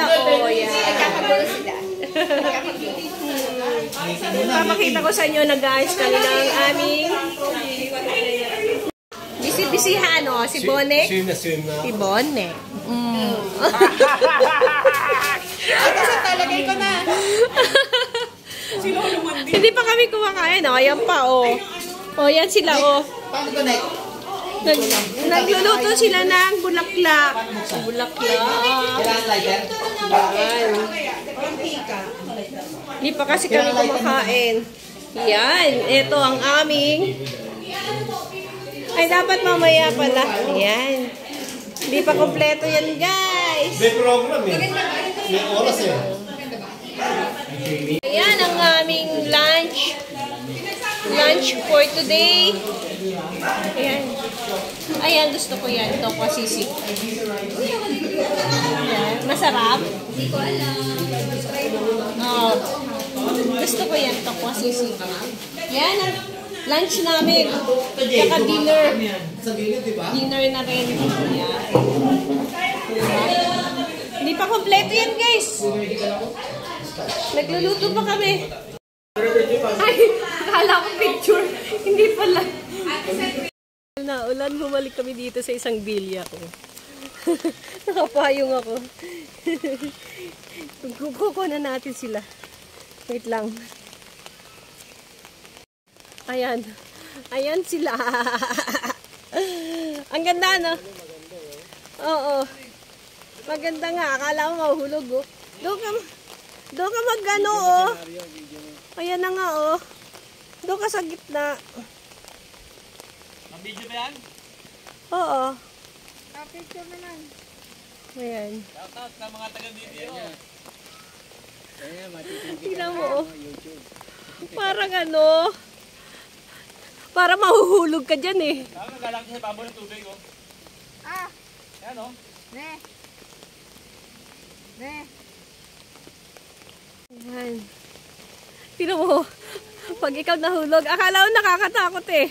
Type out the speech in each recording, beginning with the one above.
sila. Oh, yan. Nagkakagulo sila. Papakita ko sa inyo, nag-ayos kami ng aming bisi-bisihan, oh. Si Bonek. Si Bonek. Ito sa talagay ko na. Hindi pa kami kumakain, oh. Ayan pa, oh. Oh, yan sila, oh. Paano connect? Nagluluto sila ng bulaklak. Bulaklak. Kailangan lighter? Hindi pa kasi kami kumakain. Yan. Ito ang aming... Ay, dapat mamaya pala. Yan. Hindi pa kompleto yan, guys. May program eh. May oras eh. Ayan ang aming lunch. Lunch for today. Ayan. Ayan, gusto ko yan. Ito ko sisig. Ayan. Masarap? Hindi ko alam. Oh. Gusto ko yan. Ito ko sisig. Ayan ang lunch namin. Saka dinner. Dinner na rin. Ayan. Hindi pa kompleto yan, guys. Nagluluto pa kami. Ay, akala ko picture. Hindi pala. Ulan, bumalik kami dito sa isang bilya ko. Nakapayong ako. Kukuha na natin sila. Wait lang. Ayan. Ayan sila. Ang ganda, no? Oo. Maganda nga. Akala mo mahuhulog, oh. Doon ka mag-ano, oh. Ayan na nga, oh. Doon ka sa gitna. Ang-video ba yan? Oo. Picture na lang. Ayan. Shoutout sa mga taga-video. Tingnan mo, oh. Parang ano. Para mahuhulog ka dyan, eh. Saan nagalang sa babo ng tubig, oh? Ah! Ayan, oh. Ne! Ne! Ayan. Tingnan mo. Pag ikaw nahulog, akala mo nakakatakot, eh.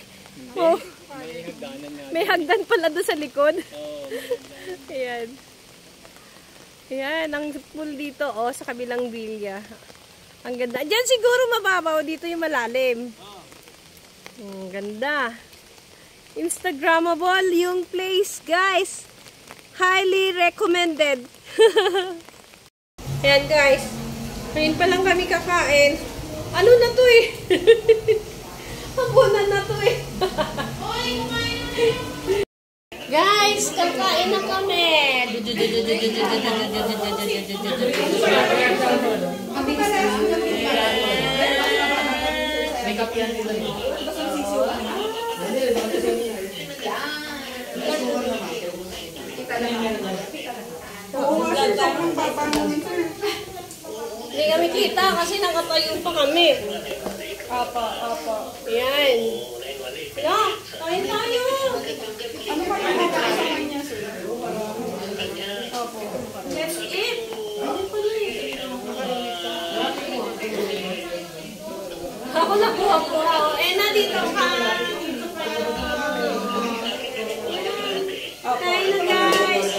Oh. May hagdan pala doon sa likod. Ayan. Ayan, ang pool dito, oh, sa kabilang bilya. Ang ganda. Diyan siguro mababaw, dito yung malalim. Ang ganda. Instagrammable yung place, guys. Highly recommended. Ayan, guys. Ngayon pa lang kami kakain. Ano na to, eh? Habunan na to, eh. Guys, kakain na kami. Hindi kami kita kasi nakatayo pa kami. Apa. Yan. Ya, kain tayo. Ano pa yung nakakain niya, sir? Opo. Let's eat. Ako nakuha po. Eh, nandito ka. Kain na, guys.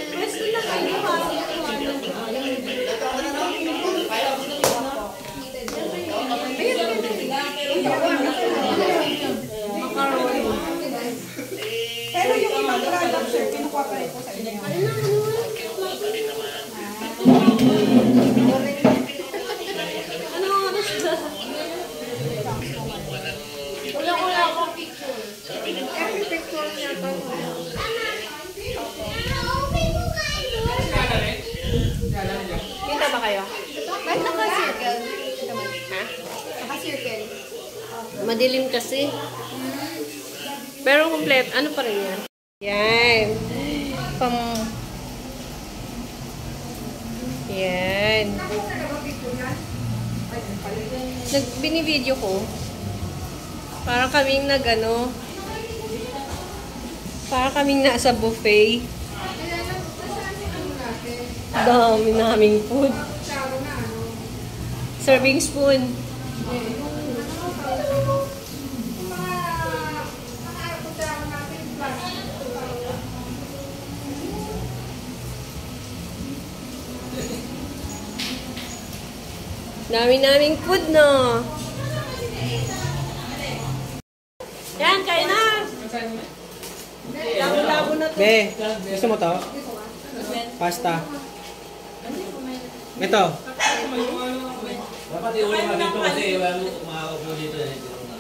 Pwesto na kayo, ha? Pero yung ibang product, sir, pinukuha pa rin po sa inyo. Ano oras na? Wala akong picture. Every picture niya to. Kita ba kayo? Ba't naka-circle? Ha? Naka-circle. Madilim kasi. Pero complete. Ano pa rin yan? Yan. Yan. Binibideo ko. Parang kaming nagano. Parang kaming nasa buffet. Dami naming food. Serving spoon. Dami-naming food, no? Yan, kain na! Labo-labo na to. Be, gusto mo to? Pasta. Ito. Dapat iulam ka dito kasi makakaupo dito.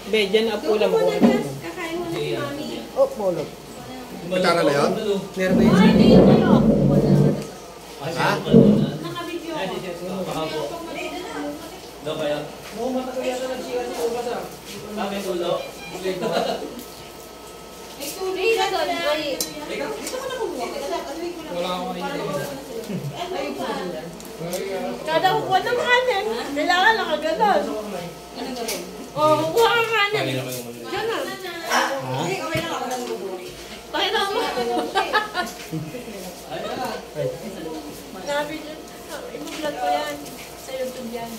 Be, dyan ang ulam ko. Kakain mo na si Mami. Oh, maulog. Matara na yun? Meron ba yun? Ay, hindi yung manok. Ha? Nakabidyo ko. Daw kaya? Oo, matagal yata nagsikat si Ubas ah. May tulo. Ay, na doon. Ay. Wala akong mainit. Kada kukuha ng kanin, kailangan nakaganon. Oo, kukuha ka kanin. Diyan na. Pakita mo. Nabi dyan. I-vlog ko yan. Sa YouTube yan.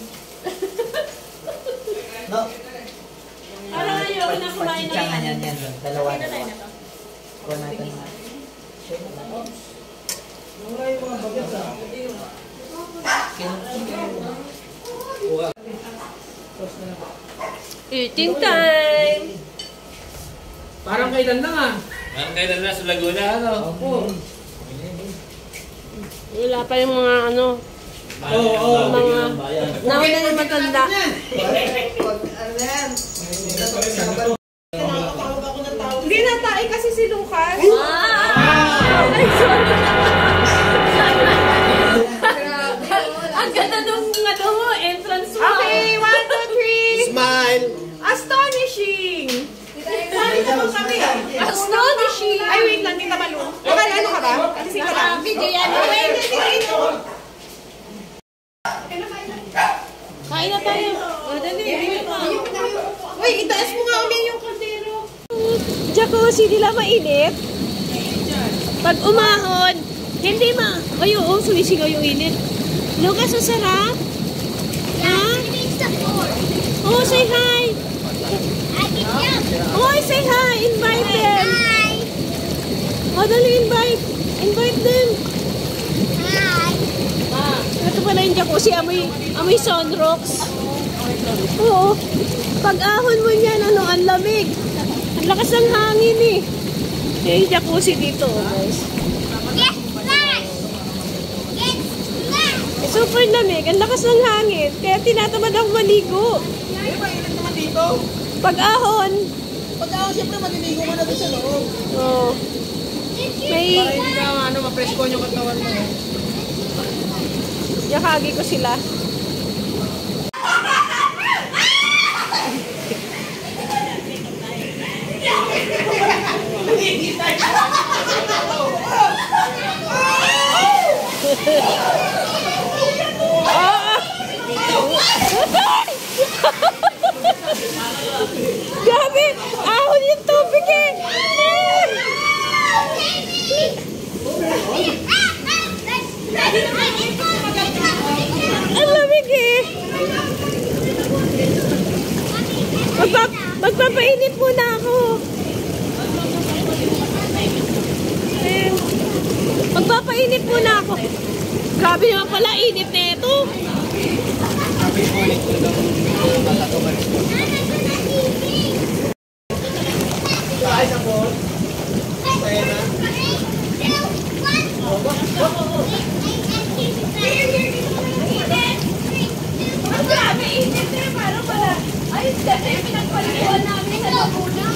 No. Parang ayoko na kumain na yan. Yan. Dalawa Kumain na tayo na to. Kuha natin. Eating time! Parang kailan lang ah. Ang kailan na sa Laguna, ano? Opo. Wala pa yung mga ano, Oo. mga nauna yung matanda. Hindi natay kasi si Lucas. Ay, sorry. Ang ganda nung ano mo, entrance mo. Okay, 1, 2, 3. Smile! Astonishing! Sali naman kami. Astonishing! Ay, wait lang, Tita Malu. Ano ka ba? Kasi ka lang. Video yan. Wait, Kain na tayo. O, dali. Uy, itaas mo nga ulit yung kaldero. Jacuzzi nila mainit. Pag umahon, hindi ma. Ay, oo, sumisigaw yung init. Lucas, ang sarap. Ha? Oh, say hi. Oh, say hi. Invite them. Oh, dali, invite. Invite them. Ito pala yung jacuzzi. Amoy sunrocks. Oo. Pag ahon mo niyan, ano, ang lamig. Ang lakas ng hangin eh. Yung jacuzzi dito, guys. Super lamig. Ang lakas ng hangin. Kaya tinatamad ako maligo. Eh, mainit naman dito. Pag ahon. Pag ako, siyempre maliligo mo na doon sa loob. Oh. May Para hindi ka mapresko yung katawan mo. yakagi ko sila. Grabe! Ahon yung tubig eh! Ang lamig eh! Magpapainit muna ako. Ayun. Magpapainit muna ako. Grabe naman pala, init na ito. Ang grabe, init na yun. Parang pala. Ay, dati yung pinagpalikuan namin sa Laguna.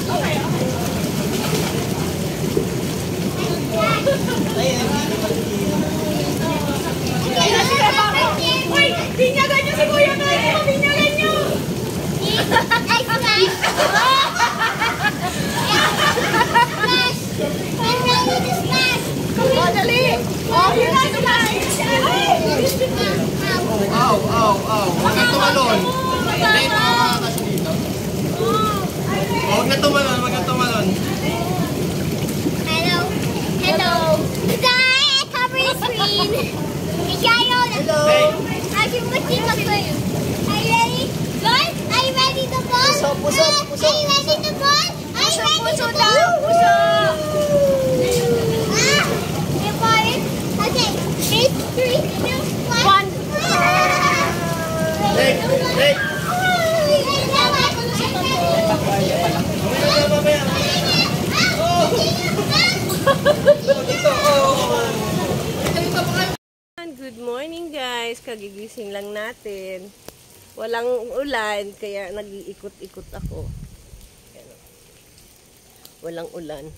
Okay. Kaya sila pa ako. Uy, binyagan niyo si Kuya Noel. Binyagan niyo. Oh, dali. Oh, yun na sila. Aw! Huwag na tumalon! Hindi makakakas dito. Huwag na tumalon, Hello. Guys, cover the screen. Hello. Are you watching the film? Are you ready? Guys, are you ready to ball? Puso. Are you ready to ball? Are you ready to ball? Okay, 3, 2, 1. Hey! Good morning guys, kagigising lang natin. Walang ulan, kaya nag-iikot-ikot ako. Walang ulan.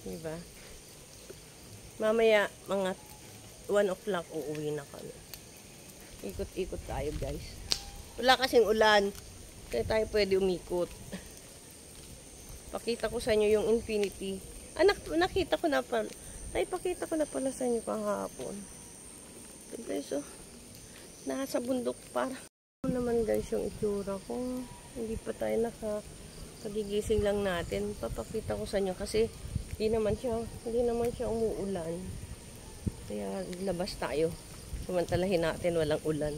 Diba? Mamaya, mga 1 o'clock, uuwi na kami. Ikot-ikot tayo guys. Wala kasing ulan, kaya tayo pwede umikot. Pakita ko sa inyo yung infinity. Nakita ko na pala. Pakita ko na pala sa inyo kahapon. Guys, oh. Nasa bundok para. Ano naman guys yung itsura ko. Hindi pa tayo kagigising lang natin. Papakita ko sa inyo kasi hindi naman siya umuulan. Kaya labas tayo. Samantalahin natin walang ulan.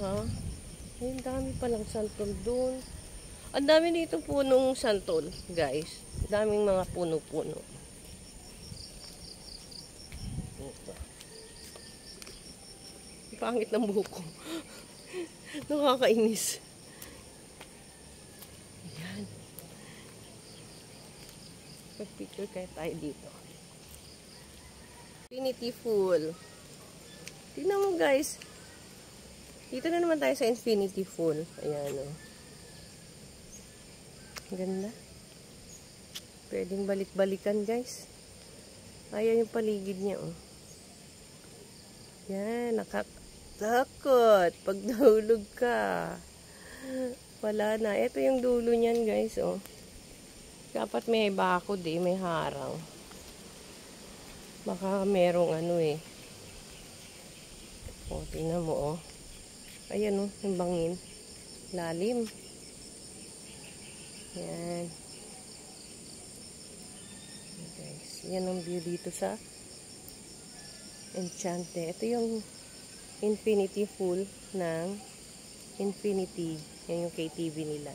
Ay, dami palang santol doon. Ang dami dito punong santol, guys. Daming mga puno-puno. Pangit ng buhok ko. Nakakainis. Ayan. Pag-picture kaya tayo dito. Infinity Pool. Tingnan mo guys. Dito na naman tayo sa Infinity Pool. Ayan o. Ganda. Pwedeng balik-balikan guys. Ayan yung paligid niya o. Yan, nakatakot. Pag nahulog ka. Wala na. Ito yung dulo niyan guys oh. Dapat may bakod may harang. Baka merong O, tingnan mo Ayan yung bangin. Lalim. Yan. Guys, yan ang view dito sa Enchante. Ito yung Infinity Pool ng Infinity. Yan yung KTV nila.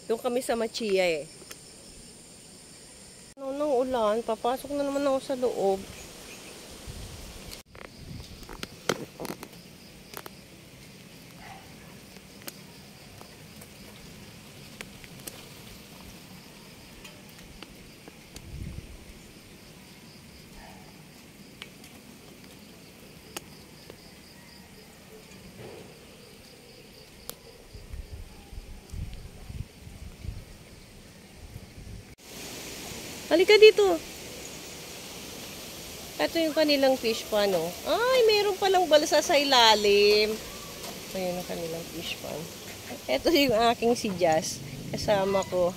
Doon kami sa Machia Nung ulan, papasok na naman ako sa loob. Halika dito. Ito yung kanilang fish pan, Ay, meron palang balsa sa ilalim. Ayan ang kanilang fish pan. Ito yung aking si Jazz. Kasama ko.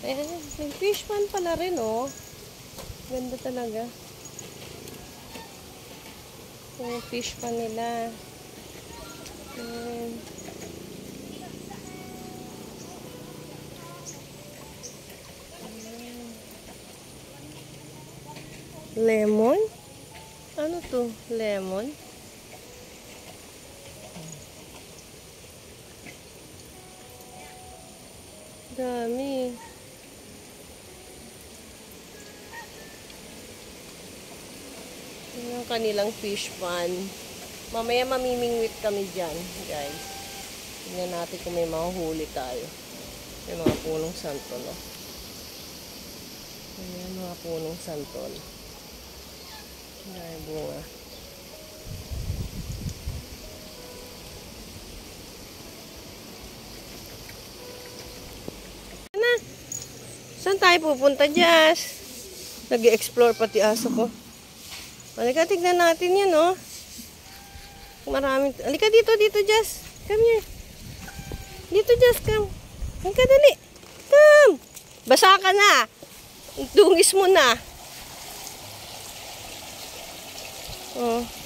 Ayan, may fish pan pala rin, Ganda talaga. Yung fish pan nila. Ayan. Lemon? Ano to? Lemon? Dami. Yan ang kanilang fish pan. Mamaya mamimingwit kami dyan, guys. Tignan natin kung may mahuhuli tayo. May mga punong santol, Ayan, mga punong santol. Ay, bunga. Ano? Saan tayo pupunta, Jazz? Nag-i-explore pati aso ko. Halika, tignan natin yan, Maraming... Halika dito, Jazz. Come here. Dito, Jazz, come. Halika, dali. Come. Basa ka na. Dungis mo na. Oh.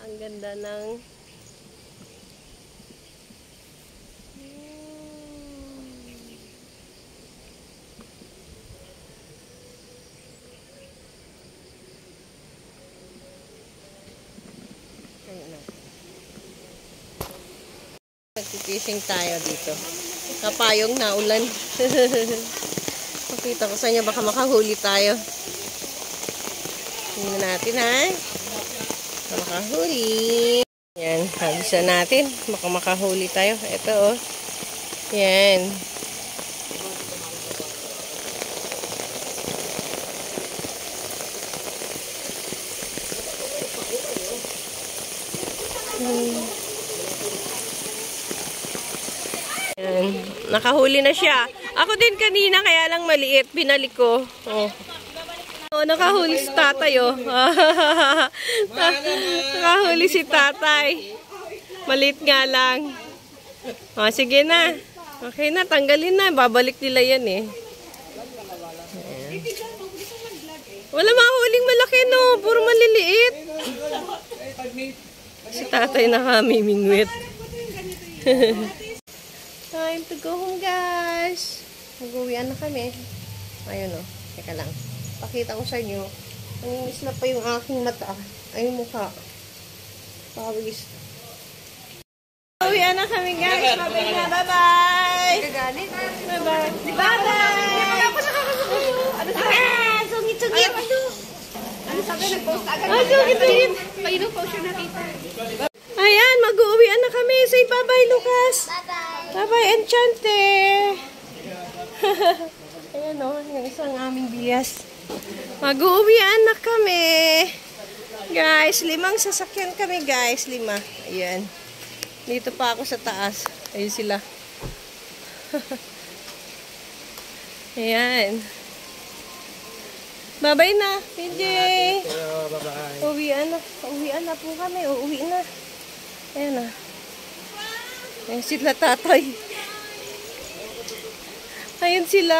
Ang ganda ng Nagfishing tayo dito. Kapayong na ulan. Pakita ko sa inyo, baka makahuli tayo. Tingnan natin ha. Baka makahuli. Yan, habisan natin. Baka makahuli tayo. Ito oh. Yan. Yan. Nakahuli na siya. Ako din kanina, kaya lang maliit. Binalik ko. Oh. Oh, nakahuli si tatay, oh. Nakahuli si tatay. Maliit nga lang. Oh, sige na. Okay na, tanggalin na. Babalik nila yan, eh. Ayan. Wala mahuling malaki, no. Puro maliliit. Si tatay nakamimingwit. Time to go home, guys. Mag-uwian na kami. Ayun, oh. Teka lang. Pakita ko sa inyo. Nanginis na pa yung aking mata. Ay, yung mukha. Pawis. Uwian na kami, guys. Mabay na. Bye-bye. Bye-bye. Bye-bye. Ano sabi? Sungit-sungit. Ano sabi? Nag-post agad. Ah, sungit-sungit. Kayo nung post yun nakita. Ayan, mag-uwian na kami. Say bye-bye, Lucas. Bye-bye. Bye-bye, Enchante. Ayan o, yung isang aming bias. Mag-uwian na kami. Guys, 5 sasakyan kami, guys. 5. Ayan. Dito pa ako sa taas. Ayun sila. Ayan. Bye-bye na, PJ. Bye-bye. Uwian na. Uwian na po kami. Uuwi na. Ayan na. Ayan sila tatay. Ayan sila.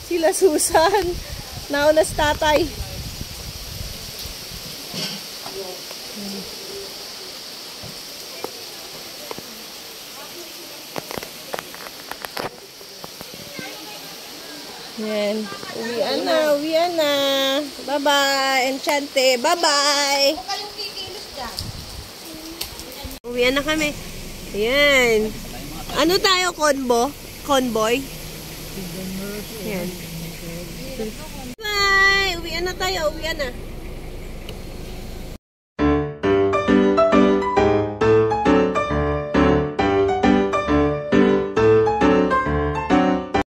Sila Susan. Nauna si tatay. Ayan. Uwian na. Uwian na. Bye-bye. Enchante. Bye-bye. Uwian na kami. Ayan. Ano tayo, convo? Convoy? Ayan. Bye! Uwian na tayo. Uwian na.